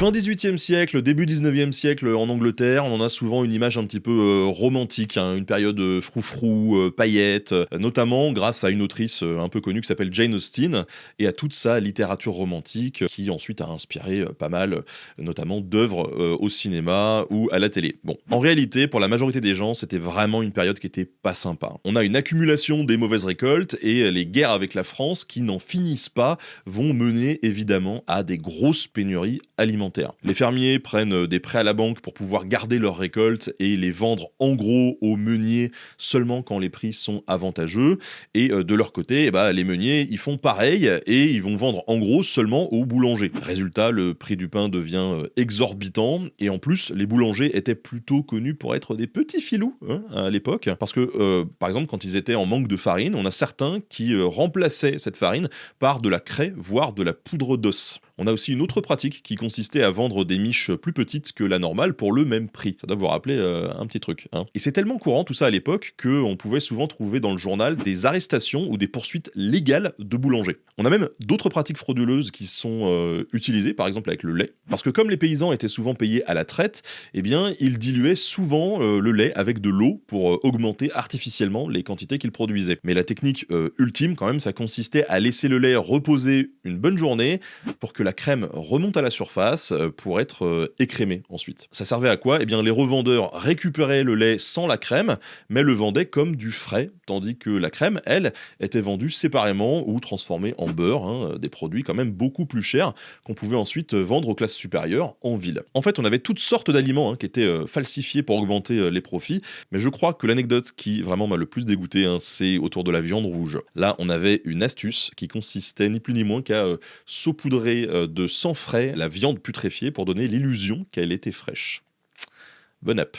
Fin 18e siècle, début 19e siècle en Angleterre, on en a souvent une image un petit peu romantique, hein, une période froufrou, paillettes, notamment grâce à une autrice un peu connue qui s'appelle Jane Austen et à toute sa littérature romantique qui ensuite a inspiré pas mal, notamment d'œuvres au cinéma ou à la télé. Bon, en réalité, pour la majorité des gens, c'était vraiment une période qui était pas sympa. On a une accumulation des mauvaises récoltes et les guerres avec la France qui n'en finissent pas vont mener évidemment à des grosses pénuries alimentaires. Les fermiers prennent des prêts à la banque pour pouvoir garder leurs récoltes et les vendre en gros aux meuniers seulement quand les prix sont avantageux. Et de leur côté, les meuniers, ils font pareil et ils vont vendre en gros seulement aux boulangers. Résultat, le prix du pain devient exorbitant et en plus, les boulangers étaient plutôt connus pour être des petits filous, hein, à l'époque. Parce que, par exemple, quand ils étaient en manque de farine, on a certains qui remplaçaient cette farine par de la craie, voire de la poudre d'os. On a aussi une autre pratique qui consistait à vendre des miches plus petites que la normale pour le même prix. Ça doit vous rappeler un petit truc, hein. Et c'est tellement courant tout ça à l'époque qu'on pouvait souvent trouver dans le journal des arrestations ou des poursuites légales de boulangers. On a même d'autres pratiques frauduleuses qui sont utilisées, par exemple avec le lait. Parce que comme les paysans étaient souvent payés à la traite, eh bien, ils diluaient souvent le lait avec de l'eau pour augmenter artificiellement les quantités qu'ils produisaient. Mais la technique ultime, quand même, ça consistait à laisser le lait reposer une bonne journée pour que la crème remonte à la surface pour être écrémée ensuite. Ça servait à quoi? Eh bien, les revendeurs récupéraient le lait sans la crème, mais le vendaient comme du frais, tandis que la crème, elle, était vendue séparément ou transformée en beurre, hein, des produits quand même beaucoup plus chers qu'on pouvait ensuite vendre aux classes supérieures en ville. En fait, on avait toutes sortes d'aliments, hein, qui étaient falsifiés pour augmenter les profits, mais je crois que l'anecdote qui vraiment m'a le plus dégoûté, hein, c'est autour de la viande rouge. Là, on avait une astuce qui consistait ni plus ni moins qu'à saupoudrer de sang frais la viande putréfiée pour donner l'illusion qu'elle était fraîche. Bon app.